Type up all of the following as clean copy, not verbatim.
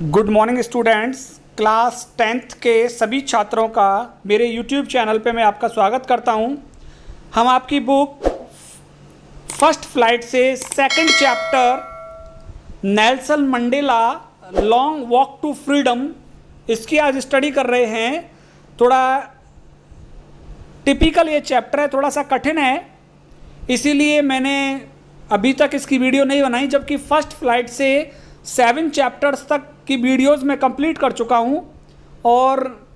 Good morning students. Class 10th के सभी छात्रों का मेरे यूट्यूब चैनल पे मैं आपका स्वागत करता हूं। हम आपकी बुक फर्स्ट फ्लाइट से second chapter Nelson Mandela long walk to freedom इसकी आज स्टडी कर रहे हैं। थोड़ा टिपिकल ये चैप्टर है, थोड़ा सा कठिन है, इसीलिए मैंने अभी तक इसकी वीडियो नहीं बनाई, जबकि फर्स्ट फ्लाइट से 7 चैप्टर्स तक की वीडियोस मैं कंप्लीट कर चुका हूं। और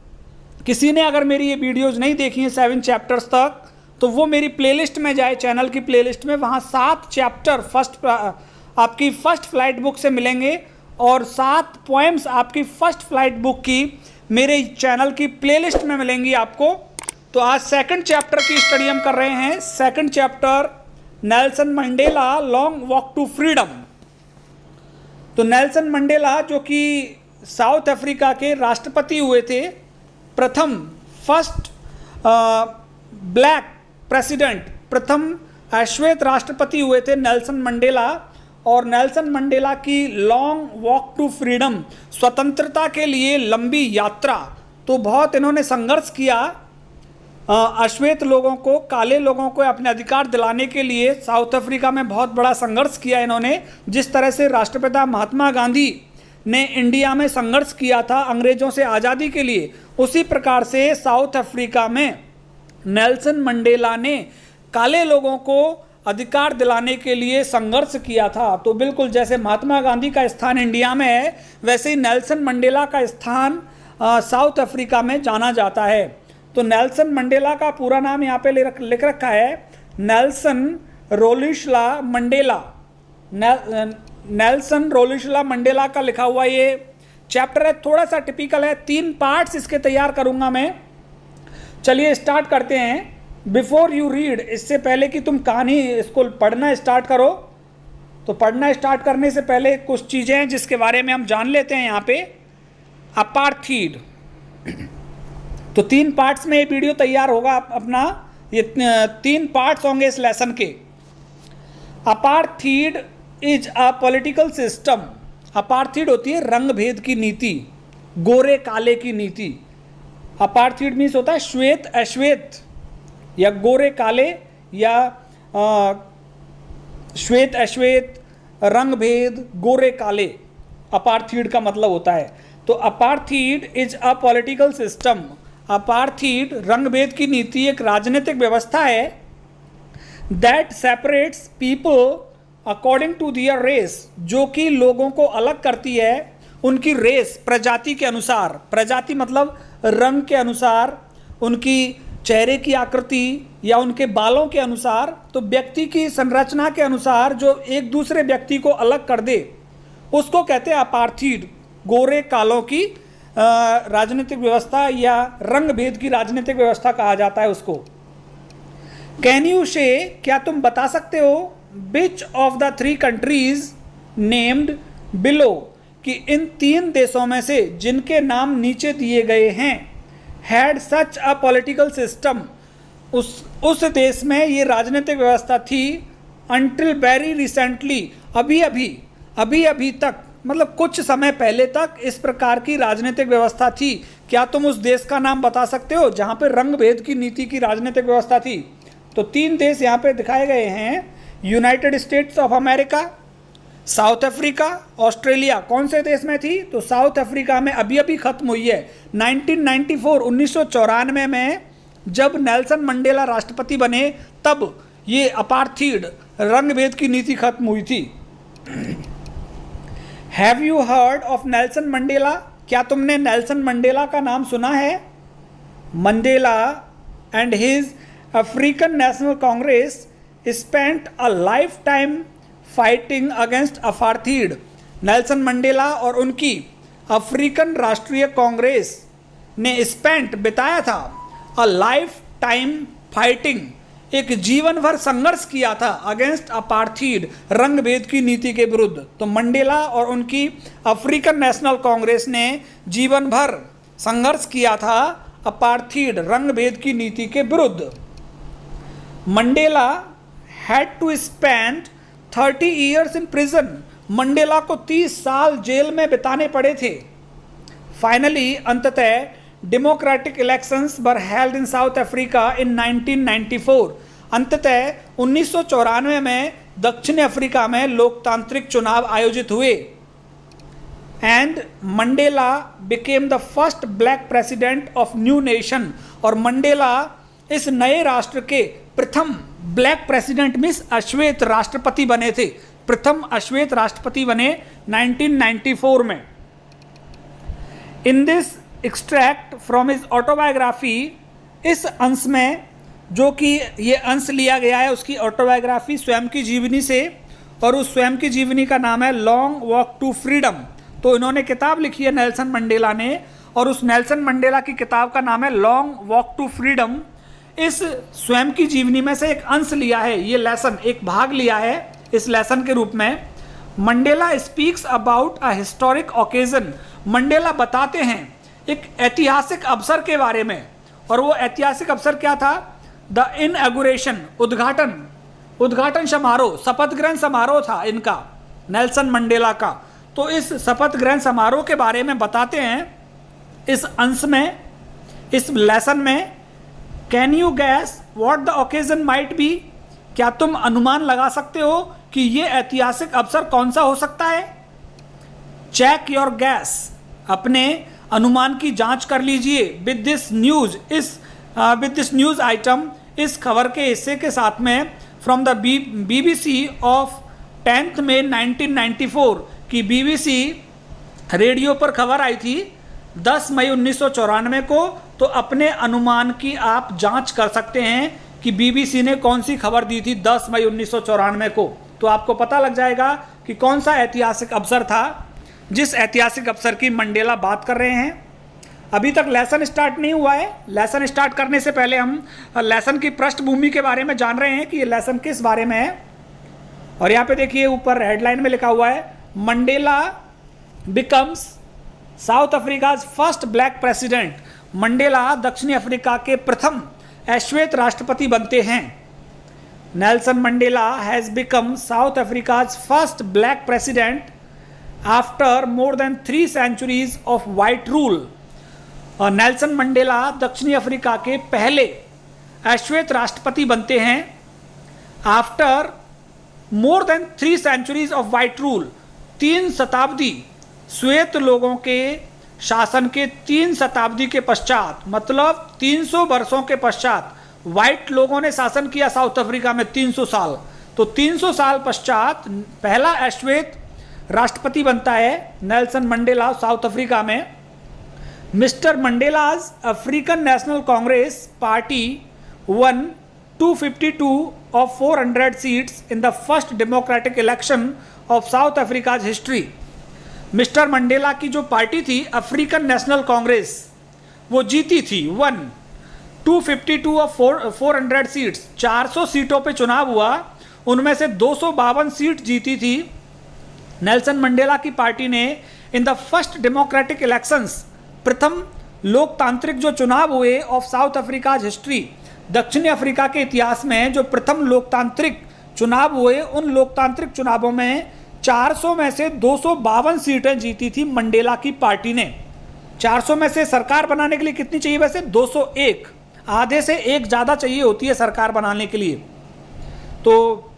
किसी ने अगर मेरी ये वीडियोस नहीं देखी हैं 7 चैप्टर्स तक, तो वो मेरी प्लेलिस्ट में जाए, चैनल की प्लेलिस्ट में, वहाँ 7 चैप्टर आपकी फर्स्ट फ्लाइट बुक से मिलेंगे और 7 पोएम्स आपकी फर्स्ट फ्लाइट बुक की मेरे चैनल की प्लेलिस्ट में मिलेंगी आपको। तो आज सेकंड चैप्टर की स्टडी हम कर रहे हैं। Second chapter Nelson Mandela long walk to freedom. तो नेल्सन मंडेला जो कि साउथ अफ्रीका के राष्ट्रपति हुए थे, प्रथम फर्स्ट ब्लैक प्रेसिडेंट, प्रथम श्वेत राष्ट्रपति हुए थे नेल्सन मंडेला। और नेल्सन मंडेला की लॉन्ग वॉक टू फ्रीडम, स्वतंत्रता के लिए लंबी यात्रा, तो बहुत इन्होंने संघर्ष किया। अश्वेत लोगों को, काले लोगों को अपने अधिकार दिलाने के लिए साउथ अफ्रीका में बहुत बड़ा संघर्ष किया इन्होंने। जिस तरह से राष्ट्रपिता महात्मा गांधी ने इंडिया में संघर्ष किया था अंग्रेजों से आज़ादी के लिए, उसी प्रकार से साउथ अफ्रीका में नेल्सन मंडेला ने काले लोगों को अधिकार दिलाने के लिए संघर्ष किया था। तो बिल्कुल जैसे महात्मा गांधी का स्थान इंडिया में है, वैसे ही नेल्सन मंडेला का स्थान साउथ अफ्रीका में जाना जाता है। तो नेल्सन मंडेला का पूरा नाम यहाँ पे लिख रखा है, नेल्सन रोलिशला मंडेला। नेल्सन रोलिशला मंडेला का लिखा हुआ ये चैप्टर है, थोड़ा सा टिपिकल है। 3 पार्ट्स इसके तैयार करूँगा मैं। चलिए स्टार्ट करते हैं। बिफोर यू रीड, इससे पहले कि तुम कहानी इसको पढ़ना स्टार्ट करो, तो पढ़ना स्टार्ट करने से पहले कुछ चीज़ें हैं जिसके बारे में हम जान लेते हैं। यहाँ पे अपार्थीड, तो 3 पार्ट्स में ये वीडियो तैयार होगा अपना। ये 3 पार्ट्स होंगे इस लेसन के। Apartheid is a political system. Apartheid होती है रंग भेद की नीति, गोरे काले की नीति। अपार्थीड मीन्स होता है श्वेत अश्वेत, या गोरे काले, या श्वेत अश्वेत, रंग भेद, गोरे काले, अपार्थीड का मतलब होता है। तो apartheid is a political system. Apartheid रंगभेद की नीति एक राजनीतिक व्यवस्था है that separates people according to their race, जो कि लोगों को अलग करती है उनकी रेस, प्रजाति के अनुसार। प्रजाति मतलब रंग के अनुसार, उनकी चेहरे की आकृति या उनके बालों के अनुसार। तो व्यक्ति की संरचना के अनुसार जो एक दूसरे व्यक्ति को अलग कर दे, उसको कहते हैं अपार्थीड। गोरे कालों की राजनीतिक व्यवस्था या रंग भेद की राजनीतिक व्यवस्था कहा जाता है उसको। कैन यू से, क्या तुम बता सकते हो, which of the 3 countries named below, कि इन 3 देशों में से जिनके नाम नीचे दिए गए हैं, had such a political system, उस देश में ये राजनीतिक व्यवस्था थी, अंटिल वेरी रिसेंटली, अभी तक, मतलब कुछ समय पहले तक इस प्रकार की राजनीतिक व्यवस्था थी। क्या तुम उस देश का नाम बता सकते हो जहां पे रंग भेद की नीति की राजनीतिक व्यवस्था थी? तो 3 देश यहाँ पे दिखाए गए हैं, United states of America, south Africa, Australia. कौन से देश में थी? तो साउथ अफ्रीका में अभी खत्म हुई है। 1994 में जब नेल्सन मंडेला राष्ट्रपति बने, तब ये अपार्थीड रंग भेद की नीति खत्म हुई थी। Have you heard of Nelson Mandela, क्या तुमने नेल्सन मंडेला का नाम सुना है? Mandela and his African national Congress spent a life time fighting against apartheid. Nelson Mandela और उनकी अफ्रीकन राष्ट्रीय कांग्रेस ने स्पेंट, बिताया था, अ लाइफ टाइम फाइटिंग, एक जीवन भर संघर्ष किया था अगेंस्ट अपार्थीड, रंग भेद की नीति के विरुद्ध। तो मंडेला और उनकी अफ्रीकन नेशनल कांग्रेस ने जीवन भर संघर्ष किया था अपार्थीड, रंग भेद की नीति के विरुद्ध। Mandela had to spend 30 years in prison. Mandela को 30 साल जेल में बिताने पड़े थे। फाइनली अंततः democratic elections were held in south Africa in 1994। अंततः 1994 में दक्षिण अफ्रीका में लोकतांत्रिक चुनाव आयोजित हुए। And Mandela became the first black president of new nation. और मंडेला इस नए राष्ट्र के प्रथम ब्लैक प्रेसिडेंट मीन्स अश्वेत राष्ट्रपति बने थे। प्रथम अश्वेत राष्ट्रपति बने 1994 में। In this extract from his autobiography, इस अंश में जो कि ये अंश लिया गया है उसकी ऑटोबायोग्राफी स्वयं की जीवनी से, और उस स्वयं की जीवनी का नाम है लॉन्ग वॉक टू फ्रीडम। तो इन्होंने किताब लिखी है नेल्सन मंडेला ने, और उस नेल्सन मंडेला की किताब का नाम है लॉन्ग वॉक टू फ्रीडम। इस स्वयं की जीवनी में से एक अंश लिया है, ये लेसन एक भाग लिया है इस लेसन के रूप में। Mandela speaks about a historic occasion. Mandela बताते हैं एक ऐतिहासिक अवसर के बारे में, और वो ऐतिहासिक अवसर क्या था? द इनऑगरेशन, उद्घाटन समारोह, शपथ ग्रहण समारोह था इनका, नेल्सन मंडेला का। तो इस शपथ ग्रहण समारोह के बारे में बताते हैं इस अंश में, इस लेसन में। Can you gas what the occasion might be? क्या तुम अनुमान लगा सकते हो कि ये ऐतिहासिक अवसर कौन सा हो सकता है? चेक योर गैस, अपने अनुमान की जांच कर लीजिए। विद दिस न्यूज आइटम, इस खबर के हिस्से के साथ में, फ्रॉम द BBC ऑफ 10 मई 1994 की BBC रेडियो पर खबर आई थी 10 मई 1994 को। तो अपने अनुमान की आप जांच कर सकते हैं कि BBC ने कौन सी खबर दी थी 10 मई 1994 को। तो आपको पता लग जाएगा कि कौन सा ऐतिहासिक अवसर था जिस ऐतिहासिक अवसर की मंडेला बात कर रहे हैं। अभी तक लेसन स्टार्ट नहीं हुआ है। लेसन स्टार्ट करने से पहले हम लेसन की पृष्ठभूमि के बारे में जान रहे हैं कि ये लेसन किस बारे में है। और यहाँ पे देखिए ऊपर हेडलाइन में लिखा हुआ है, Mandela becomes south Africa first black president. Mandela दक्षिणी अफ्रीका के प्रथम अश्वेत राष्ट्रपति बनते हैं। Nelson Mandela has become south Africa first black president after more than 3 centuries of white rule. और नेल्सन मंडेला दक्षिणी अफ्रीका के पहले अश्वेत राष्ट्रपति बनते हैं after more than 3 centuries of white rule. 3 शताब्दी श्वेत लोगों के शासन के 3 शताब्दी के पश्चात, मतलब 300 वर्षों के पश्चात वाइट लोगों ने शासन किया साउथ अफ्रीका में 300 साल। तो 300 साल पश्चात पहला अश्वेत राष्ट्रपति बनता है नेल्सन मंडेला साउथ अफ्रीका में। Mister Mandela's African national Congress party one 252 of 400 seats in the first democratic election of south Africa's history. Mister Mandela की जो पार्टी थी अफ्रीकन नेशनल कांग्रेस, वो जीती थी 252 ऑफ 400 सीट्स, 400 सीटों पे चुनाव हुआ, उनमें से 252 सीट जीती थी नेल्सन मंडेला की पार्टी ने। In the first democratic elections, प्रथम लोकतांत्रिक जो चुनाव हुए ऑफ साउथ अफ्रीकाज हिस्ट्री, दक्षिणी अफ्रीका के इतिहास में जो प्रथम लोकतांत्रिक चुनाव हुए, उन लोकतांत्रिक चुनावों में 400 में से 252 सीटें जीती थी मंडेला की पार्टी ने। 400 में से सरकार बनाने के लिए कितनी चाहिए वैसे? 201, आधे से एक ज़्यादा चाहिए होती है सरकार बनाने के लिए। तो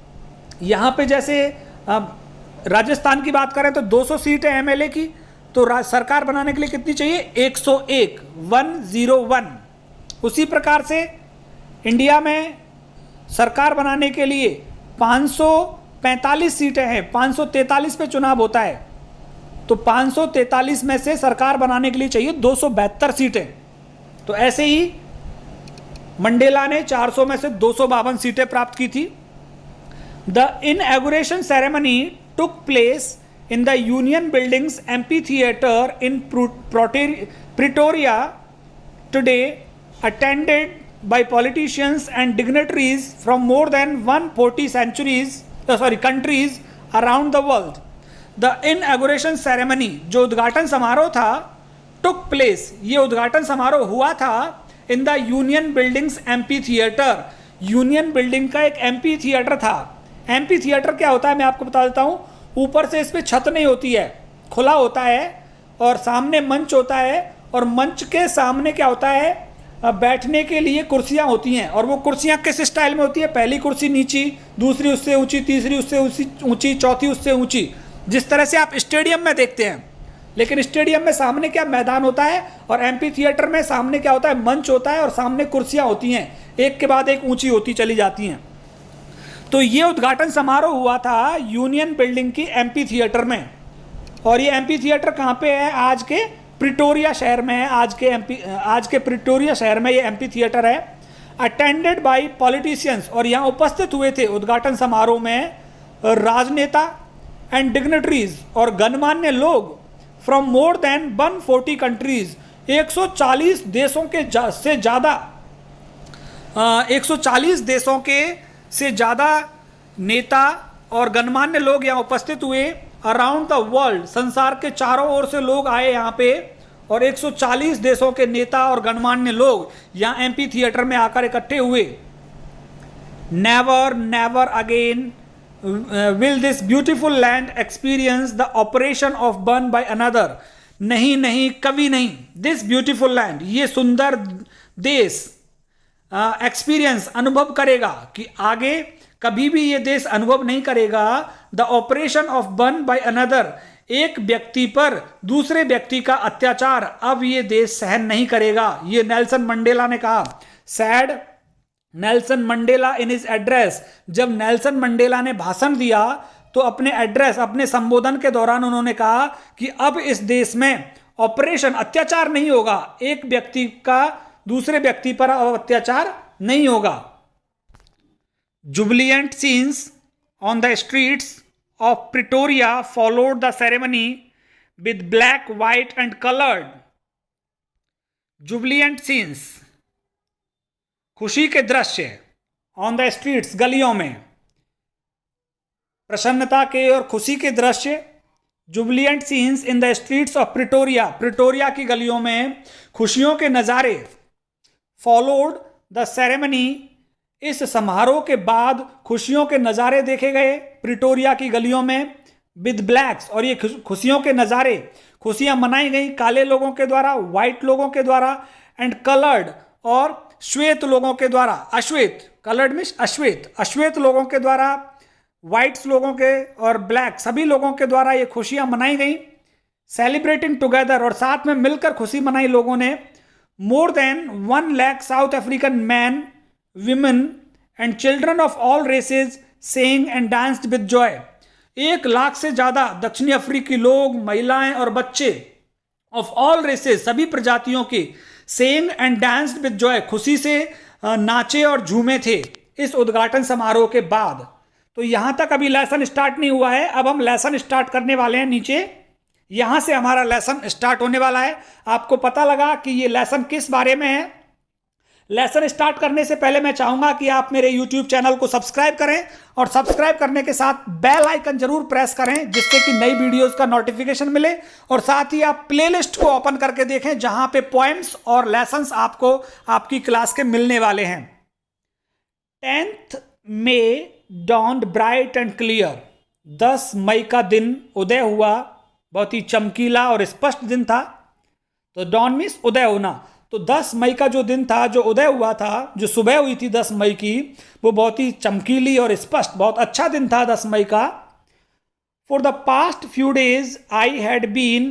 यहाँ पे जैसे राजस्थान की बात करें तो 200 सीट है MLA की, तो सरकार बनाने के लिए कितनी चाहिए? 101, 101। उसी प्रकार से इंडिया में सरकार बनाने के लिए 545 सीटें हैं, 543 पे चुनाव होता है, तो 543 में से सरकार बनाने के लिए चाहिए 272 सीटें। तो ऐसे ही मंडेला ने 400 में से 252 सीटें प्राप्त की थी। The inauguration ceremony took place in the Union Buildings amphitheatre in Pretoria today, attended by politicians and dignitaries from more than 140 countries around the world. The inauguration ceremony, जो उद्घाटन समारोह था, took place, ये उद्घाटन समारोह हुआ था in the Union Buildings Amphitheater। Union building का एक एम्फी थिएटर था। एम्फी थिएटर क्या होता है मैं आपको बता देता हूँ। ऊपर से इस पे छत नहीं होती है, खुला होता है, और सामने मंच होता है, और मंच के सामने क्या होता है, बैठने के लिए कुर्सियां होती हैं। और वो कुर्सियां किस स्टाइल में होती है, पहली कुर्सी नीची, दूसरी उससे ऊंची, तीसरी उससे ऊंची, चौथी उससे ऊंची, जिस तरह से आप स्टेडियम में देखते हैं। लेकिन स्टेडियम में सामने क्या मैदान होता है, और एम्पी थिएटर में सामने क्या होता है, मंच होता है, और सामने कुर्सियां होती हैं, एक के बाद एक ऊंची होती चली जाती हैं। तो ये उद्घाटन समारोह हुआ था यूनियन बिल्डिंग की एम्पी थिएटर में। और ये एम्पी थिएटर कहाँ पे है, आज के प्रिटोरिया शहर में है। आज के प्रिटोरिया शहर में ये एम्पी थिएटर है। अटेंडेड बाय पॉलिटिशियंस, और यहाँ उपस्थित हुए थे उद्घाटन समारोह में राजनेता एंड डिग्नेटरीज और गणमान्य लोग फ्रॉम मोर देन 140 कंट्रीज। 140 देशों के से ज़्यादा 140 देशों के से ज़्यादा नेता और गणमान्य लोग यहाँ उपस्थित हुए। अराउंड द वर्ल्ड, संसार के चारों ओर से लोग आए यहाँ पे, और 140 देशों के नेता और गणमान्य लोग यहाँ एम्पी थिएटर में आकर इकट्ठे हुए। Never never again will this beautiful land experience the operation of one by another. नहीं नहीं, कभी नहीं। दिस ब्यूटीफुल लैंड, ये सुंदर देश एक्सपीरियंस अनुभव करेगा, कि आगे कभी भी ये देश अनुभव नहीं करेगा the operation of one by another, एक व्यक्ति पर दूसरे व्यक्ति का अत्याचार अब ये देश सहन नहीं करेगा। ये नेल्सन मंडेला ने कहा। Sad Nelson Mandela in his address, जब नेल्सन मंडेला ने भाषण दिया तो अपने एड्रेस, अपने संबोधन के दौरान उन्होंने कहा कि अब इस देश में ऑपरेशन, अत्याचार नहीं होगा, एक व्यक्ति का दूसरे व्यक्ति पर अत्याचार नहीं होगा। Jubilant scenes on the streets of Pretoria followed the ceremony with black, white and colored. Jubilant scenes, खुशी के दृश्य on the streets, गलियों में, प्रसन्नता के और खुशी के दृश्य। Jubilant scenes in the streets of Pretoria, Pretoria की गलियों में खुशियों के नज़ारे। Followed the ceremony, इस समारोह के बाद खुशियों के नज़ारे देखे गए प्रिटोरिया की गलियों में। विद ब्लैक्स, और ये खुशियों के नज़ारे, खुशियां मनाई गई काले लोगों के द्वारा, वाइट लोगों के द्वारा, एंड कलर्ड, और श्वेत लोगों के द्वारा। अश्वेत, कलर्ड मीन्स अश्वेत, अश्वेत लोगों के द्वारा, वाइट्स लोगों के और ब्लैक सभी लोगों के द्वारा ये खुशियां मनाई गई। सेलिब्रेटिंग टुगेदर, और साथ में मिलकर खुशी मनाई लोगों ने। More than 1 lakh south African man, women and children of all races sang and danced with joy। 1 lakh से ज्यादा दक्षिणी अफ्रीकी लोग, महिलाएं और बच्चे of all races, सभी प्रजातियों के, sang and danced with joy, खुशी से नाचे और झूमे थे इस उद्घाटन समारोह के बाद। तो यहां तक अभी लेसन स्टार्ट नहीं हुआ है, अब हम लेसन स्टार्ट करने वाले हैं। नीचे यहां से हमारा लेसन स्टार्ट होने वाला है। आपको पता लगा कि ये लेसन किस बारे में है। लेसन स्टार्ट करने से पहले मैं चाहूंगा कि आप मेरे YouTube चैनल को सब्सक्राइब करें, और सब्सक्राइब करने के साथ बेल आइकन जरूर प्रेस करें, जिससे कि नई वीडियोस का नोटिफिकेशन मिले। और साथ ही आप प्लेलिस्ट को ओपन करके देखें, जहां पे पोएम्स और लेसन्स आपको आपकी क्लास के मिलने वाले हैं। 10th May dawned bright and clear, 10 मई का दिन उदय हुआ, बहुत ही चमकीला और स्पष्ट दिन था। तो डॉन मीन्स उदय होना। तो 10 मई का जो दिन था, जो उदय हुआ था, जो सुबह हुई थी 10 मई की, वो बहुत ही चमकीली और स्पष्ट, बहुत अच्छा दिन था 10 मई का। For the past few days I had been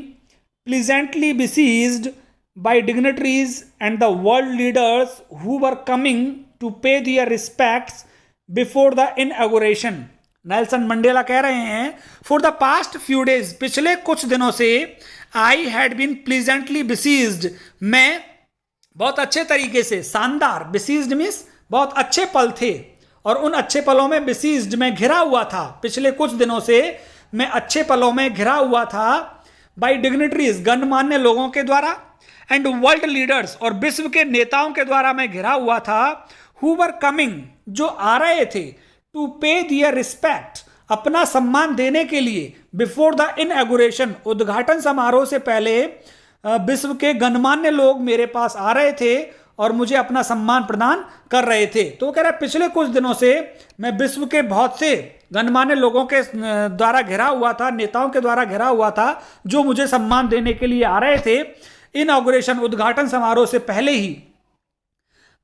pleasantly besieged by dignitaries and the world leaders who were coming to pay their respects before the inauguration। Nelson Mandela कह रहे हैं, for the past few days, पिछले कुछ दिनों से, I had been pleasantly besieged, मैं बहुत अच्छे तरीके से, शानदार, besieged मीन्स बहुत अच्छे पल थे, और उन अच्छे पलों में besieged में घिरा हुआ था। पिछले कुछ दिनों से मैं अच्छे पलों में घिरा हुआ था। बाई डिग्निटरीज, गणमान्य लोगों के द्वारा, एंड वर्ल्ड लीडर्स, और विश्व के नेताओं के द्वारा मैं घिरा हुआ था। हु वर कमिंग, जो आ रहे थे, टू पे दियर रिस्पेक्ट, अपना सम्मान देने के लिए, बिफोर द इनॉग्रेशन, उद्घाटन समारोह से पहले विश्व के गणमान्य लोग मेरे पास आ रहे थे और मुझे अपना सम्मान प्रदान कर रहे थे। तो वो कह रहा है पिछले कुछ दिनों से मैं विश्व के बहुत से गणमान्य लोगों के द्वारा घिरा हुआ था, नेताओं के द्वारा घिरा हुआ था, जो मुझे सम्मान देने के लिए आ रहे थे इनॉग्रेशन उद्घाटन समारोह से पहले ही।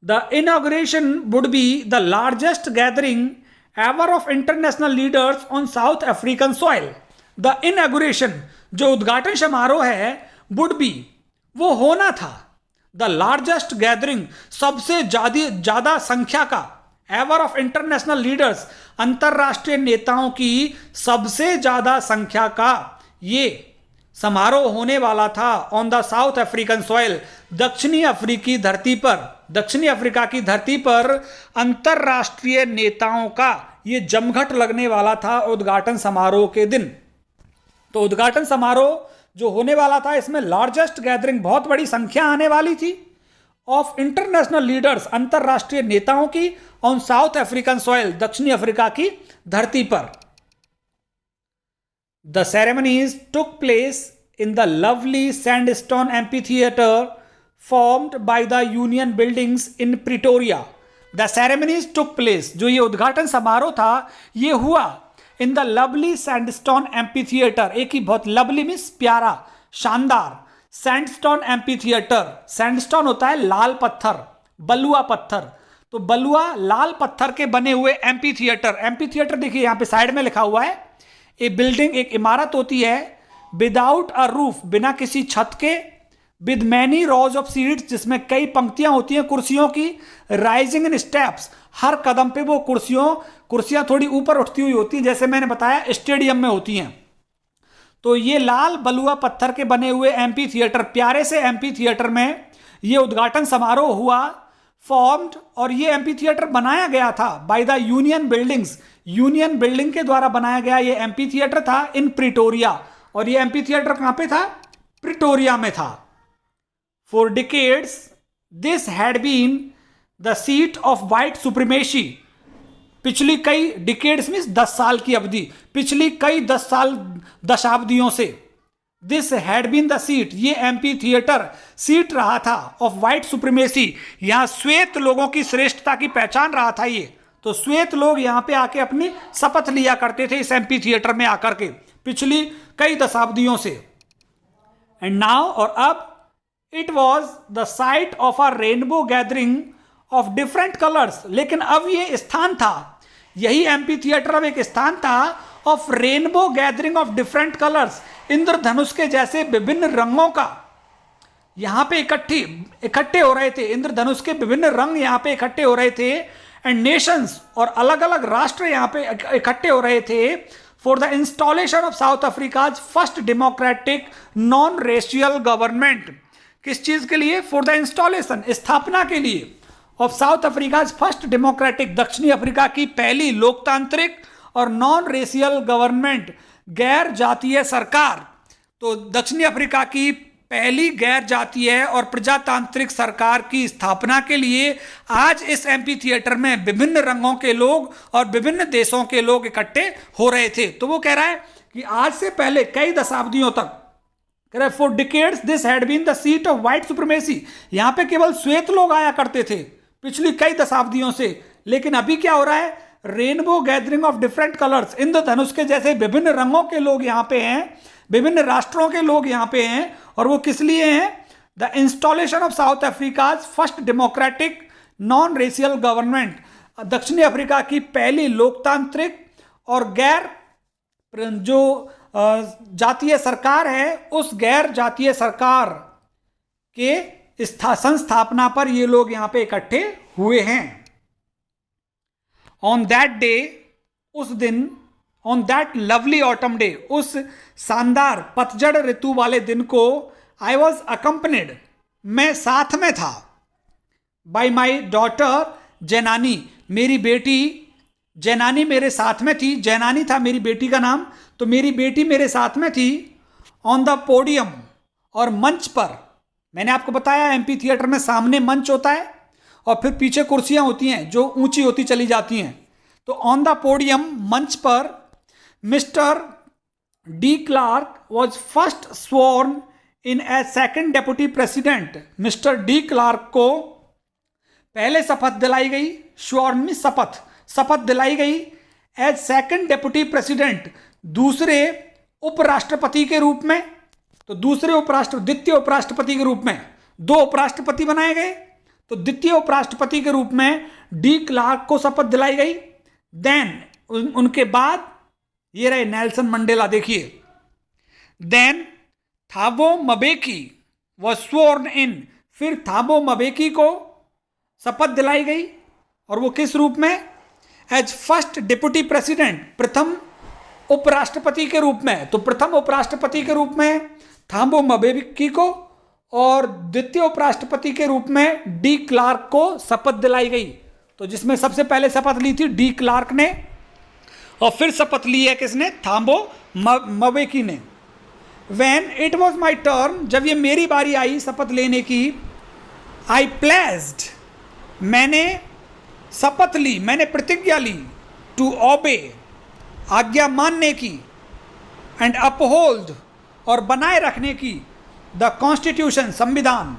The inauguration would be the largest gathering ever of international leaders on South African soil. The inauguration जो उद्घाटन समारोह है वुड बी वो होना था द लार्जेस्ट गैदरिंग सबसे ज्यादा संख्या का एवर ऑफ इंटरनेशनल लीडर्स अंतरराष्ट्रीय नेताओं की सबसे ज्यादा संख्या का ये समारोह होने वाला था on the south African soil दक्षिणी अफ्रीकी धरती पर, दक्षिणी अफ्रीका की धरती पर अंतरराष्ट्रीय नेताओं का ये जमघट लगने वाला था उद्घाटन समारोह के दिन। तो उद्घाटन समारोह जो होने वाला था इसमें लार्जेस्ट गैदरिंग बहुत बड़ी संख्या आने वाली थी ऑफ इंटरनेशनल लीडर्स अंतरराष्ट्रीय नेताओं की ऑन साउथ अफ्रीकन सॉइल दक्षिणी अफ्रीका की धरती पर। The ceremonies took place in the lovely sandstone amphitheatre formed by the Union buildings in Pretoria. The ceremonies took place जो ये उद्घाटन समारोह था ये हुआ in the lovely sandstone amphitheatre, एक ही बहुत लवली मीन्स प्यारा शानदार, सैंडस्टोन एम्फीथिएटर, सैंडस्टोन होता है लाल पत्थर, बलुआ पत्थर, तो बलुआ लाल पत्थर के बने हुए एम्फीथिएटर। एम्फीथिएटर देखिए यहाँ पे साइड में लिखा हुआ है, ए बिल्डिंग एक इमारत होती है विदाउट अ रूफ बिना किसी छत के, with many rose of seats जिसमें कई पंक्तियां होती हैं कुर्सियों की, राइजिंग इन स्टेप्स हर कदम पे वो कुर्सियां थोड़ी ऊपर उठती हुई होती हैं जैसे मैंने बताया स्टेडियम में होती हैं। तो ये लाल बलुआ पत्थर के बने हुए एम्पी थिएटर, प्यारे से एम्पी थिएटर में ये उद्घाटन समारोह हुआ फॉर्म्ड, और ये एम्पी थिएटर बनाया गया था by the Union buildings, union building के द्वारा बनाया गया ये एम्पी थिएटर था इन प्रिटोरिया, और ये एम्पी थिएटर कहां पे था? प्रिटोरिया में था। For decades this had been the seat of white supremacy, पिछली कई डिकेड्स मीन्स 10 साल की अवधि, पिछली कई 10 साल दशाब्दियों से this had been the seat, ये एम्पी थिएटर सीट रहा था ऑफ व्हाइट सुप्रीमेसी, यहां श्वेत लोगों की श्रेष्ठता की पहचान रहा था ये। तो श्वेत लोग यहां पे आके अपनी शपथ लिया करते थे इस एम्पी थिएटर में आकर के पिछली कई दशाब्दियों से। एंड नाउ, और अब it was the site of a rainbow gathering of different colours, लेकिन अब ये स्थान था, यही एम्पी थिएटर अब एक स्थान था of rainbow gathering of different colours, इंद्रधनुष के जैसे विभिन्न रंगों का यहां पे इकट्ठे हो रहे थे, इंद्रधनुष के विभिन्न रंग यहां पे इकट्ठे हो रहे थे, एंड नेशंस और अलग अलग राष्ट्र यहां पे इकट्ठे हो रहे थे for the installation of south Africa's first democratic non racial government. किस चीज के लिए? फॉर द इंस्टॉलेशन, स्थापना के लिए, of south Africa first democratic, दक्षिणी अफ्रीका की पहली लोकतांत्रिक और नॉन रेशियल गवर्नमेंट, गैर जातीय सरकार। तो दक्षिणी अफ्रीका की पहली गैर जातीय और प्रजातांत्रिक सरकार की स्थापना के लिए आज इस एम्पी थिएटर में विभिन्न रंगों के लोग और विभिन्न देशों के लोग इकट्ठे हो रहे थे। तो वो कह रहा है कि आज से पहले कई दशाब्दियों तक, कह रहा है for decades this had been the seat of white supremacy, यहां पे केवल श्वेत लोग आया करते थे पिछली कई दशाब्दियों से, लेकिन अभी क्या हो रहा है? Rainbow gathering of different colours, इंद्रधनुष के जैसे विभिन्न रंगों के लोग यहां पे हैं, विभिन्न राष्ट्रों के लोग यहां पे हैं, और वो किस लिए हैं? The installation of south Africa first democratic non racial government, दक्षिणी अफ्रीका की पहली लोकतांत्रिक और गैर जो जातीय सरकार है, उस गैर जातीय सरकार के संस्थापना पर ये लोग यहां पे इकट्ठे हुए हैं। ऑन दैट डे, उस दिन, on that lovely autumn day, उस शानदार पतझड़ ऋतु वाले दिन को, आई वॉज अकम्पनीड, मैं साथ में था, बाय माई डॉटर जैनानी, मेरी बेटी जैनानी मेरे साथ में थी, जैनानी था मेरी बेटी का नाम, तो मेरी बेटी मेरे साथ में थी। ऑन द पोडियम, और मंच पर, मैंने आपको बताया एम्पी थिएटर में सामने मंच होता है और फिर पीछे कुर्सियां होती हैं जो ऊंची होती चली जाती हैं। तो ऑन द पोडियम, मंच पर, mister de Klerk was first sworn in as second deputy president, mister de Klerk को पहले शपथ दिलाई गई, श्योर मीन्स शपथ, शपथ दिलाई गई एज सेकंड डेप्यूटी प्रेसिडेंट, दूसरे उपराष्ट्रपति के रूप में। तो द्वितीय उपराष्ट्रपति के रूप में 2 उपराष्ट्रपति बनाए गए, तो द्वितीय उपराष्ट्रपति के रूप में डी क्लार्क को शपथ दिलाई गई। देन उनके बाद ये रहे नेल्सन मंडेला, देखिए। देन थाबो म्बेकी वॉज स्वर्न इन, फिर थाबो म्बेकी को शपथ दिलाई गई, और वो किस रूप में? एज फर्स्ट डिप्यूटी प्रेसिडेंट, प्रथम उपराष्ट्रपति के रूप में। तो प्रथम उपराष्ट्रपति के रूप में थाबो म्बेकी को, और द्वितीय उपराष्ट्रपति के रूप में डी क्लार्क को शपथ दिलाई गई। तो जिसमें सबसे पहले शपथ ली थी डी क्लार्क ने, और फिर शपथ ली है किसने? थाबो म्बेकी ने। When it was my turn, जब ये मेरी बारी आई शपथ लेने की, I pledged, मैंने शपथ ली, मैंने प्रतिज्ञा ली, to obey, आज्ञा मानने की, and uphold, और बनाए रखने की, the constitution, संविधान,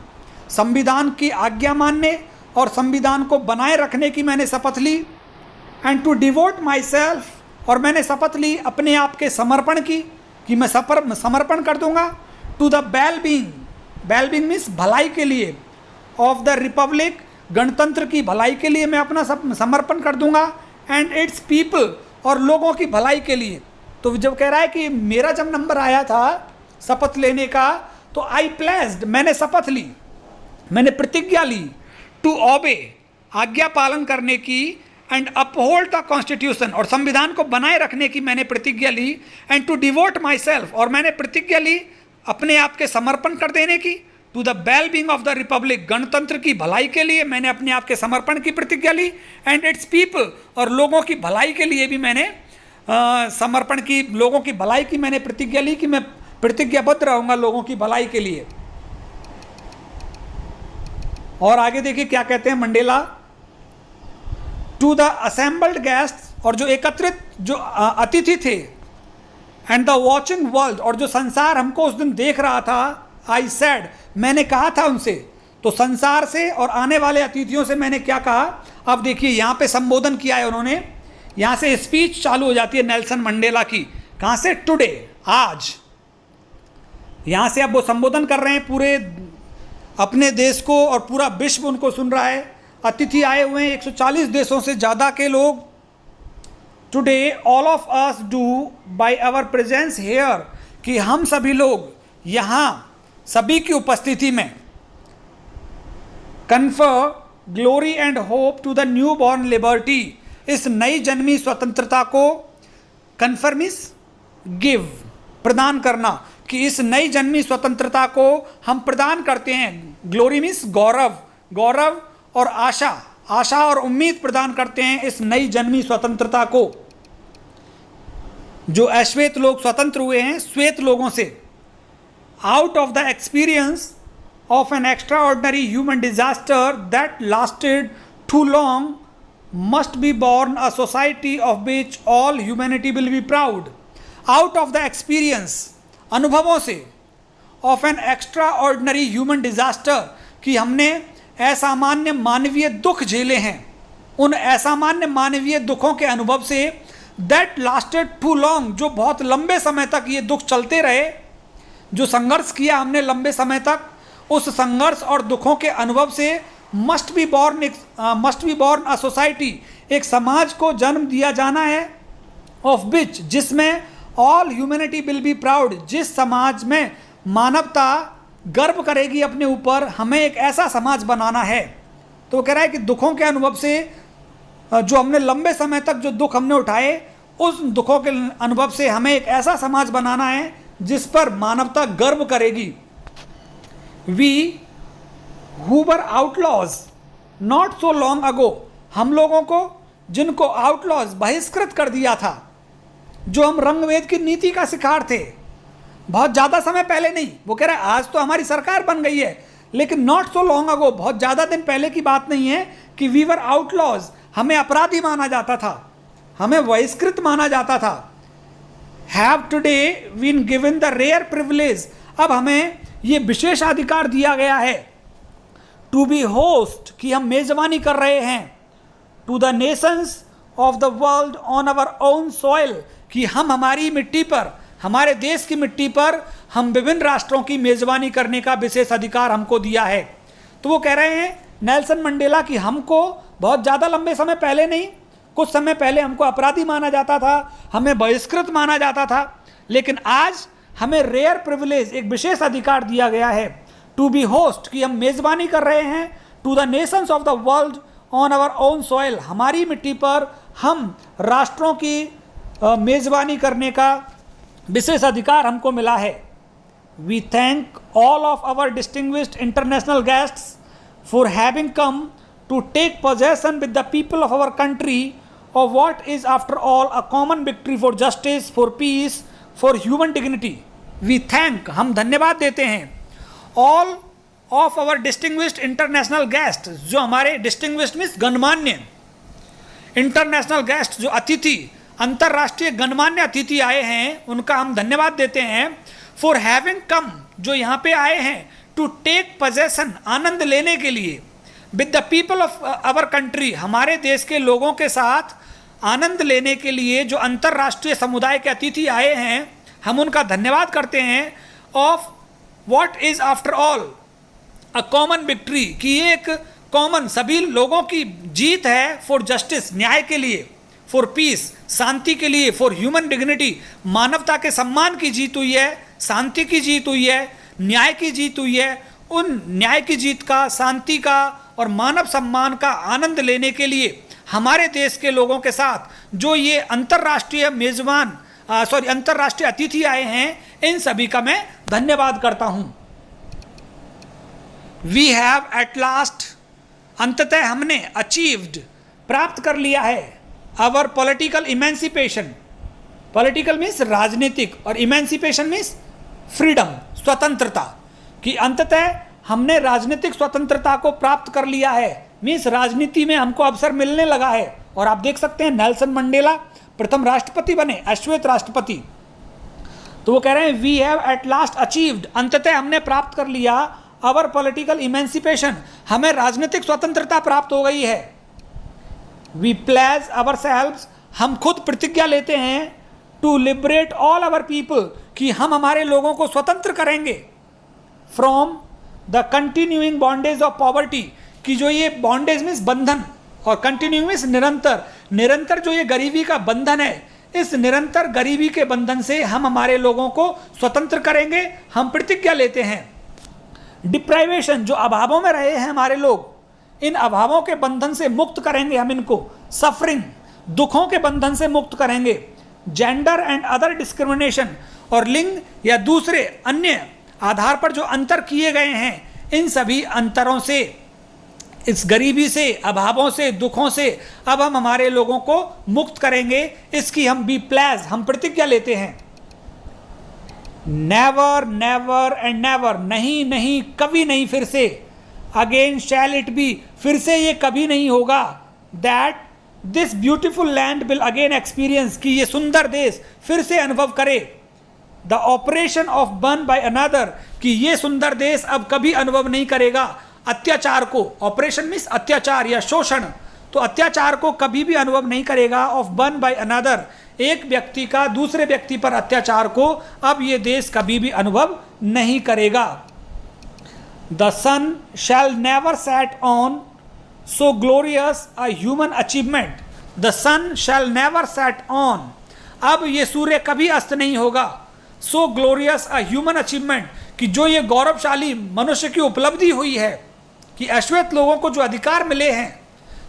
संविधान की आज्ञा मानने और संविधान को बनाए रखने की मैंने शपथ ली, and to devote myself, और मैंने शपथ ली अपने आप के समर्पण की, कि मैं समर्पण कर दूंगा, टू द वेलबींग मीन्स भलाई के लिए, ऑफ द रिपब्लिक, गणतंत्र की भलाई के लिए मैं अपना समर्पण कर दूंगा, एंड इट्स पीपल, और लोगों की भलाई के लिए। तो जब कह रहा है कि मेरा जब नंबर आया था शपथ लेने का, तो आई प्लेस्ड, मैंने शपथ ली, मैंने प्रतिज्ञा ली, टू ओबे, आज्ञा पालन करने की, एंड अपहोल्ड द कॉन्स्टिट्यूशन, और संविधान को बनाए रखने की मैंने प्रतिज्ञा ली, and to devote myself, और मैंने प्रतिज्ञा ली अपने आप के समर्पण कर देने की, to the wellbeing of the republic, गणतंत्र की भलाई के लिए मैंने अपने आप के समर्पण की प्रतिज्ञा ली, एंड इट्स पीपल, और लोगों की भलाई के लिए भी मैंने समर्पण की, लोगों की भलाई की मैंने प्रतिज्ञा ली कि मैं प्रतिज्ञाबद्ध रहूंगा लोगों की भलाई के लिए। और आगे देखिए क्या कहते हैं Mandela, to the assembled guest, और जो एकत्रित जो अतिथि थे, एंड द वॉचिंग वर्ल्ड, और जो संसार हमको उस दिन देख रहा था, आई सेड, मैंने कहा था उनसे। तो संसार से और आने वाले अतिथियों से मैंने क्या कहा? अब देखिए यहाँ पे संबोधन किया है उन्होंने, यहाँ से स्पीच चालू हो जाती है नेल्सन मंडेला की। कहाँ से? टुडे, आज। यहाँ से अब वो संबोधन कर रहे हैं पूरे अपने देश को, और पूरा विश्व उनको सुन रहा है। अतिथि आए हुए हैं 140 देशों से ज़्यादा के लोग। Today all of us do by our presence here, कि हम सभी लोग यहाँ सभी की उपस्थिति में confer glory and hope to the new born liberty, इस नई जन्मी स्वतंत्रता को, कन्फर मीन्स गिव, प्रदान करना, कि इस नई जन्मी स्वतंत्रता को हम प्रदान करते हैं। ग्लोरी मीन्स गौरव, गौरव और आशा, आशा और उम्मीद प्रदान करते हैं इस नई जन्मी स्वतंत्रता को। जो अश्वेत लोग स्वतंत्र हुए हैं श्वेत लोगों से। Out of the experience of an extraordinary human disaster that lasted too long must be born a society of which all humanity will be proud. Out of the experience, अनुभवों से, of an extraordinary human disaster, कि हमने असामान्य मानवीय दुख झेले हैं, उन असामान्य मानवीय दुखों के अनुभव से, दैट लास्टेड टू लॉन्ग, जो बहुत लंबे समय तक ये दुख चलते रहे, जो संघर्ष किया हमने लंबे समय तक, उस संघर्ष और दुखों के अनुभव से must be born a society, एक समाज को जन्म दिया जाना है, ऑफ विच, जिसमें all humanity will be proud, जिस समाज में मानवता गर्व करेगी अपने ऊपर, हमें एक ऐसा समाज बनाना है। तो वो कह रहा है कि दुखों के अनुभव से, जो हमने लंबे समय तक जो दुख हमने उठाए, उस दुखों के अनुभव से हमें एक ऐसा समाज बनाना है जिस पर मानवता गर्व करेगी। We who were outlaws not so long ago, हम लोगों को जिनको आउटलॉज, बहिष्कृत कर दिया था, जो हम रंगभेद की नीति का शिकार थे, बहुत ज़्यादा समय पहले नहीं। वो कह रहा है आज तो हमारी सरकार बन गई है, लेकिन नॉट सो लॉन्ग अगो, बहुत ज़्यादा दिन पहले की बात नहीं है कि वी वर आउटलॉज, हमें अपराधी माना जाता था, हमें बहिष्कृत माना जाता था। Have today been given the rare privilege, अब हमें ये विशेष अधिकार दिया गया है, टू बी होस्ट, कि हम मेज़बानी कर रहे हैं, to the nations of the world on our own soil, कि हम हमारी मिट्टी पर, हमारे देश की मिट्टी पर हम विभिन्न राष्ट्रों की मेज़बानी करने का विशेष अधिकार हमको दिया है। तो वो कह रहे हैं नेल्सन मंडेला कि हमको बहुत ज़्यादा लंबे समय पहले नहीं, कुछ समय पहले हमको अपराधी माना जाता था, हमें बहिष्कृत माना जाता था, लेकिन आज हमें रेयर प्रिविलेज, एक विशेष अधिकार दिया गया है, टू बी होस्ट, कि हम मेज़बानी कर रहे हैं, to the nations of the world on our own soil, हमारी मिट्टी पर हम राष्ट्रों की मेज़बानी करने का विशेष अधिकार हमको मिला है। We thank all of our distinguished international guests for having come to take possession with the people of our country of what is after all a common victory for justice, for peace, for human dignity. We thank, हम धन्यवाद देते हैं, all of our distinguished international guests, जो हमारे distinguished means गणमान्य, international guest जो अतिथि, अंतर्राष्ट्रीय गणमान्य अतिथि आए हैं, उनका हम धन्यवाद देते हैं। फॉर हैविंग कम, जो यहाँ पे आए हैं, टू टेक पोजेसन, आनंद लेने के लिए, with the people of our country, हमारे देश के लोगों के साथ आनंद लेने के लिए जो अंतर्राष्ट्रीय समुदाय के अतिथि आए हैं, हम उनका धन्यवाद करते हैं। Of what is after all a common victory, कि ये एक कॉमन, सभी लोगों की जीत है, फॉर जस्टिस, न्याय के लिए, फॉर पीस, शांति के लिए, फॉर ह्यूमन डिग्निटी, मानवता के सम्मान की जीत हुई है, शांति की जीत हुई है, न्याय की जीत हुई है। उन न्याय की जीत का, शांति का और मानव सम्मान का आनंद लेने के लिए हमारे देश के लोगों के साथ जो ये अंतर्राष्ट्रीय मेजबान अंतर्राष्ट्रीय अतिथि आए हैं, इन सभी का मैं धन्यवाद करता हूं। वी हैव एट लास्ट, अंततः हमने, अचीव्ड, प्राप्त कर लिया है, our political emancipation, political means राजनीतिक और इमेंसिपेशन मीन्स फ्रीडम, स्वतंत्रता, कि अंततः हमने राजनीतिक स्वतंत्रता को प्राप्त कर लिया है, मीन्स राजनीति में हमको अवसर मिलने लगा है। और आप देख सकते हैं नेल्सन मंडेला प्रथम राष्ट्रपति बने, अश्वेत राष्ट्रपति। तो वो कह रहे हैं we have at last achieved, अंततः हमने प्राप्त कर लिया, आवर पॉलिटिकल इमेंसिपेशन, हमें राजनीतिक स्वतंत्रता प्राप्त हो गई है। वी प्लेज आवर सेल्व्स, हम खुद प्रतिज्ञा लेते हैं, to liberate all our people, कि हम हमारे लोगों को स्वतंत्र करेंगे, from the continuing bondage of poverty, कि जो ये बॉन्डेज मीन्स बंधन, और कंटिन्यूइंग मीन्स निरंतर, निरंतर जो ये गरीबी का बंधन है, इस निरंतर गरीबी के बंधन से हम हमारे लोगों को स्वतंत्र करेंगे, हम प्रतिज्ञा लेते हैं। डिप्राइवेशन, जो अभावों में रहे हैं हमारे लोग, इन अभावों के बंधन से मुक्त करेंगे हम इनको। सफरिंग, दुखों के बंधन से मुक्त करेंगे। जेंडर एंड अदर डिस्क्रिमिनेशन, और लिंग या दूसरे अन्य आधार पर जो अंतर किए गए हैं, इन सभी अंतरों से, इस गरीबी से, अभावों से, दुखों से अब हम हमारे लोगों को मुक्त करेंगे। इसकी हम बी प्लेज, हम प्रतिज्ञा लेते हैं। नेवर, नेवर एंड नेवर, नहीं नहीं, कभी नहीं, फिर से। अगेन शैल इट बी, फिर से ये कभी नहीं होगा। That this beautiful land will again experience, कि ये सुंदर देश फिर से अनुभव करे। The operation of one by another, कि ये सुंदर देश अब कभी अनुभव नहीं करेगा अत्याचार को। ऑपरेशन मीन्स अत्याचार या शोषण, तो अत्याचार को कभी भी अनुभव नहीं करेगा। ऑफ वन बाय अनदर, एक व्यक्ति का दूसरे व्यक्ति पर अत्याचार को अब ये देश कभी भी अनुभव नहीं करेगा। The sun shall never set on so glorious a human achievement, the sun shall never set on, अब ये सूर्य कभी अस्त नहीं होगा। So glorious a human achievement, कि जो ये गौरवशाली मनुष्य की उपलब्धि हुई है, कि अश्वेत लोगों को जो अधिकार मिले हैं,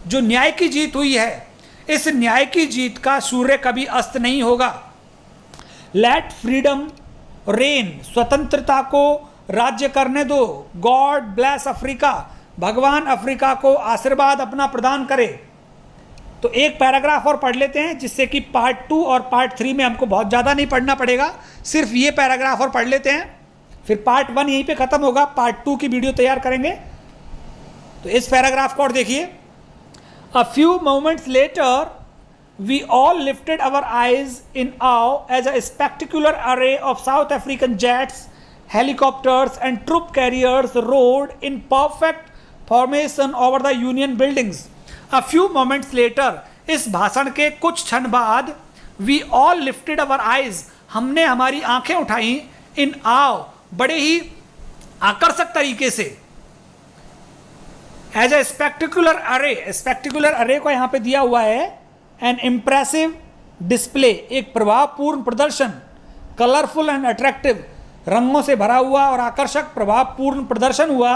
जो न्याय की जीत हुई है, इस न्याय की जीत का सूर्य कभी अस्त नहीं होगा। लेट फ्रीडम रेन, स्वतंत्रता को राज्य करने दो। गॉड ब्लेस अफ्रीका, भगवान अफ्रीका को आशीर्वाद अपना प्रदान करे। तो एक पैराग्राफ और पढ़ लेते हैं, जिससे कि पार्ट 2 और पार्ट 3 में हमको बहुत ज़्यादा नहीं पढ़ना पड़ेगा, सिर्फ ये पैराग्राफ और पढ़ लेते हैं, फिर पार्ट 1 यहीं पे ख़त्म होगा, पार्ट 2 की वीडियो तैयार करेंगे। तो इस पैराग्राफ को और देखिए। A few moments later we all lifted our eyes in awe as a spectacular array of South African jets, helicopters and troop carriers roared in perfect formation over the Union Buildings. A few moments later, इस भाषण के कुछ क्षण बाद, we all lifted our eyes, हमने हमारी आंखें उठाई, इन आव, बड़े ही आकर्षक तरीके से, एज ए स्पेक्टिकुलर अरे, स्पेक्टिकुलर अरे को यहां पे दिया हुआ है, एन इम्प्रेसिव डिस्प्ले, एक प्रभावपूर्ण प्रदर्शन, कलरफुल एंड अट्रैक्टिव, रंगों से भरा हुआ और आकर्षक प्रभावपूर्ण प्रदर्शन हुआ।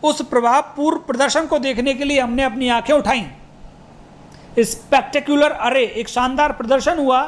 उस प्रभावपूर्ण प्रदर्शन को देखने के लिए हमने अपनी आंखें उठाई। स्पेक्टेकुलर अरे, एक शानदार प्रदर्शन हुआ,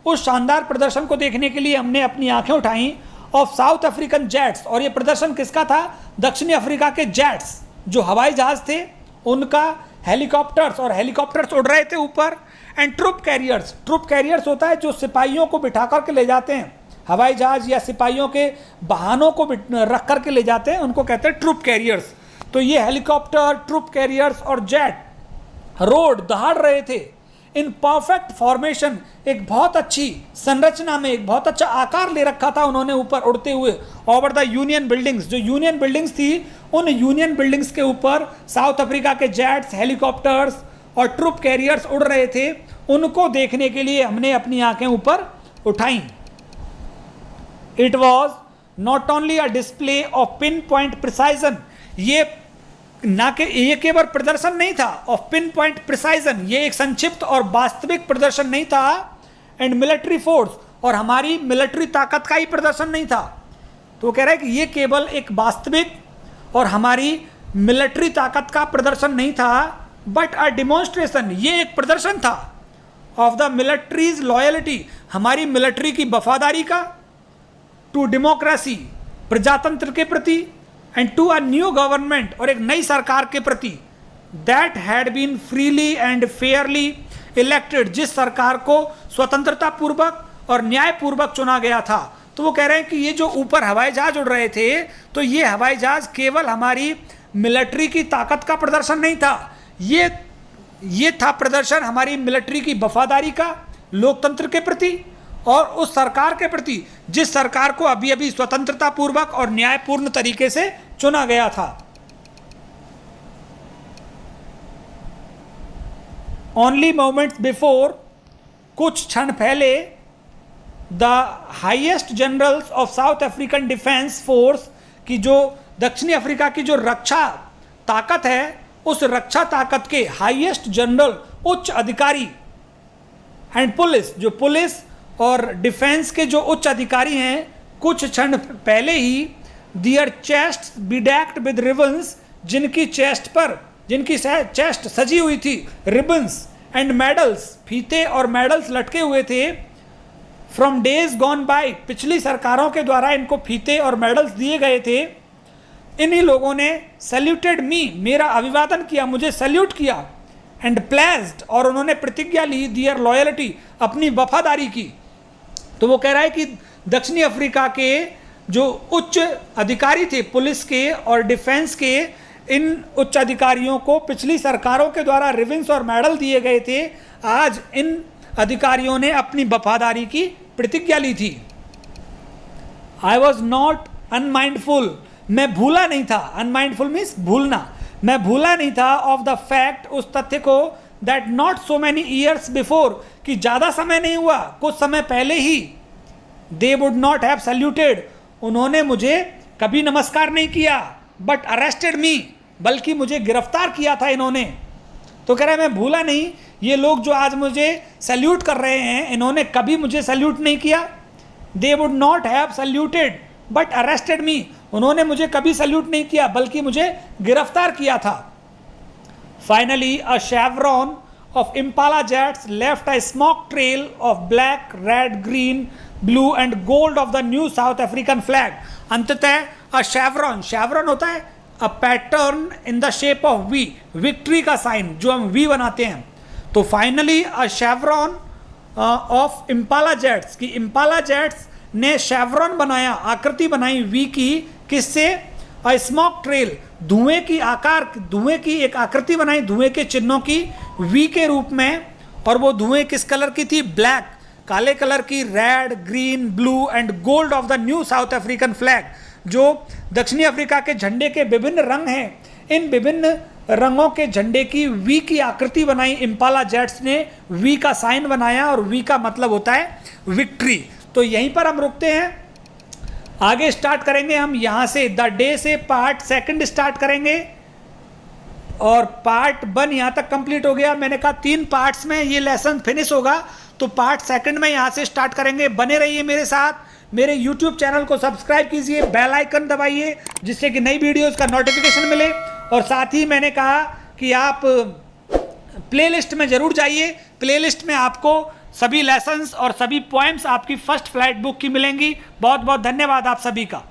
उस शानदार प्रदर्शन को देखने के लिए हमने अपनी आंखें उठाई। ऑफ साउथ अफ्रीकन जेट्स, और ये प्रदर्शन किसका था? दक्षिणी अफ्रीका के जेट्स, जो हवाई जहाज थे उनका, हेलीकॉप्टर्स, और हेलीकॉप्टर्स उड़ रहे थे ऊपर। And troop carriers, troop carriers होता है जो सिपाहियों को बिठा करके ले जाते हैं, हवाई जहाज या सिपाहियों के वाहनों को रख करके ले जाते हैं, उनको कहते हैं ट्रुप कैरियर्स। तो ये हेलीकॉप्टर, ट्रुप कैरियर्स और जेट रोड दहाड़ रहे थे इन परफेक्ट फॉर्मेशन, एक बहुत अच्छी संरचना में, एक बहुत अच्छा आकार ले रखा था उन्होंने ऊपर उड़ते हुए, ओवर द यूनियन बिल्डिंग्स, जो यूनियन बिल्डिंग्स थी उन यूनियन बिल्डिंग्स के ऊपर साउथ अफ्रीका के जेट्स, हेलीकॉप्टर्स और ट्रुप कैरियर्स उड़ रहे थे। उनको देखने के लिए हमने अपनी आंखें ऊपर उठाई। It was not only a display of pinpoint precision, ये केवल प्रदर्शन नहीं था ऑफ पिन पॉइंट प्रिसाइजन, ये एक संक्षिप्त और वास्तविक प्रदर्शन नहीं था, एंड मिलिट्री फोर्स, और हमारी मिलिट्री ताकत का ही प्रदर्शन नहीं था। तो कह रहा है कि ये केवल एक वास्तविक और हमारी मिलिट्री ताकत का प्रदर्शन नहीं था, बट अ डिमॉन्स्ट्रेशन, ये एक प्रदर्शन था ऑफ द मिलिट्रीज लॉयल्टी, हमारी मिलिट्री की वफादारी का, टू डेमोक्रेसी, प्रजातंत्र के प्रति, and to a new government, और एक नई सरकार के प्रति, that had been freely and fairly elected, जिस सरकार को स्वतंत्रता पूर्वक और न्यायपूर्वक चुना गया था। तो वो कह रहे हैं कि ये जो ऊपर हवाई जहाज उड़ रहे थे, तो ये हवाई जहाज केवल हमारी मिलिट्री की ताकत का प्रदर्शन नहीं था, ये था प्रदर्शन हमारी मिलिट्री की वफादारी का, लोकतंत्र के प्रति और उस सरकार के प्रति जिस सरकार को अभी अभी स्वतंत्रता पूर्वक और न्यायपूर्ण तरीके से चुना गया था। ओनली मोमेंट्स बिफोर, कुछ क्षण पहले, the highest generals of South African defence force की जो दक्षिणी अफ्रीका की जो रक्षा ताकत है, उस रक्षा ताकत के हाईएस्ट जनरल, उच्च अधिकारी, एंड पुलिस, जो पुलिस और डिफेंस के जो उच्च अधिकारी हैं, कुछ क्षण पहले ही, दियर चेस्ट बिडैक्ड विद रिबन्स, जिनकी चेस्ट पर, जिनकी चेस्ट सजी हुई थी रिबन्स एंड मेडल्स, फीते और मेडल्स लटके हुए थे, फ्रॉम डेज गॉन बाय, पिछली सरकारों के द्वारा इनको फीते और मेडल्स दिए गए थे। इन्हीं लोगों ने सैल्यूटेड मी, मेरा अभिवादन किया, मुझे सैल्यूट किया, एंड प्लेस्ड, और उन्होंने प्रतिज्ञा ली, दियर लॉयल्टी, अपनी वफादारी की। तो वो कह रहा है कि दक्षिणी अफ्रीका के जो उच्च अधिकारी थे पुलिस के और डिफेंस के, इन उच्च अधिकारियों को पिछली सरकारों के द्वारा रिबन्स और मेडल दिए गए थे, आज इन अधिकारियों ने अपनी वफादारी की प्रतिज्ञा ली थी। आई वॉज नॉट अनमाइंडफुल, मैं भूला नहीं था, अनमाइंडफुल मीन्स भूलना, मैं भूला नहीं था, ऑफ द फैक्ट, उस तथ्य को, that not so many years before, कि ज़्यादा समय नहीं हुआ, कुछ समय पहले ही, they would not have saluted, उन्होंने मुझे कभी नमस्कार नहीं किया, बट अरेस्टेड मी, बल्कि मुझे गिरफ्तार किया था इन्होंने। तो कह रहा है मैं भूला नहीं, ये लोग जो आज मुझे सैल्यूट कर रहे हैं, इन्होंने कभी मुझे सैल्यूट नहीं किया, they would not have saluted but arrested me, उन्होंने मुझे कभी सैल्यूट नहीं किया बल्कि मुझे गिरफ्तार किया था। Finally a chevron of Impala jets left a smoke trail of black, red, green, blue and gold of the new South African flag. अंततः अ शेवरॉन, शेवरॉन होता है a pattern in the shape of V, victory का sign जो हम V बनाते हैं। तो finally a chevron of Impala jets, की इम्पाला जेट्स ने शेवरॉन बनाया, आकृति बनाई वी की, किससे? अ स्मोक ट्रेल, धुएं की आकार, धुएं की एक आकृति बनाई, धुएं के चिन्हों की वी के रूप में, और वो धुएं किस कलर की थी? ब्लैक, काले कलर की, red, green, blue and gold of the new South African flag, जो दक्षिणी अफ्रीका के झंडे के विभिन्न रंग हैं, इन विभिन्न रंगों के झंडे की वी की आकृति बनाई इम्पाला जेट्स ने, वी का साइन बनाया और वी का मतलब होता है विक्ट्री। तो यहीं पर हम रुकते हैं, आगे स्टार्ट करेंगे हम यहाँ से द डे से पार्ट सेकंड स्टार्ट करेंगे और पार्ट 1 यहाँ तक कंप्लीट हो गया। मैंने कहा 3 पार्ट्स में ये लेसन फिनिश होगा, तो पार्ट सेकंड में यहाँ से स्टार्ट करेंगे। बने रहिए मेरे साथ, मेरे यूट्यूब चैनल को सब्सक्राइब कीजिए, बेल आइकन दबाइए जिससे कि नई वीडियोस का नोटिफिकेशन मिले। और साथ ही मैंने कहा कि आप प्लेलिस्ट में ज़रूर जाइए, प्लेलिस्ट में आपको सभी लेसन्स और सभी पोएम्स आपकी फर्स्ट फ्लाइट बुक की मिलेंगी। बहुत बहुत धन्यवाद आप सभी का।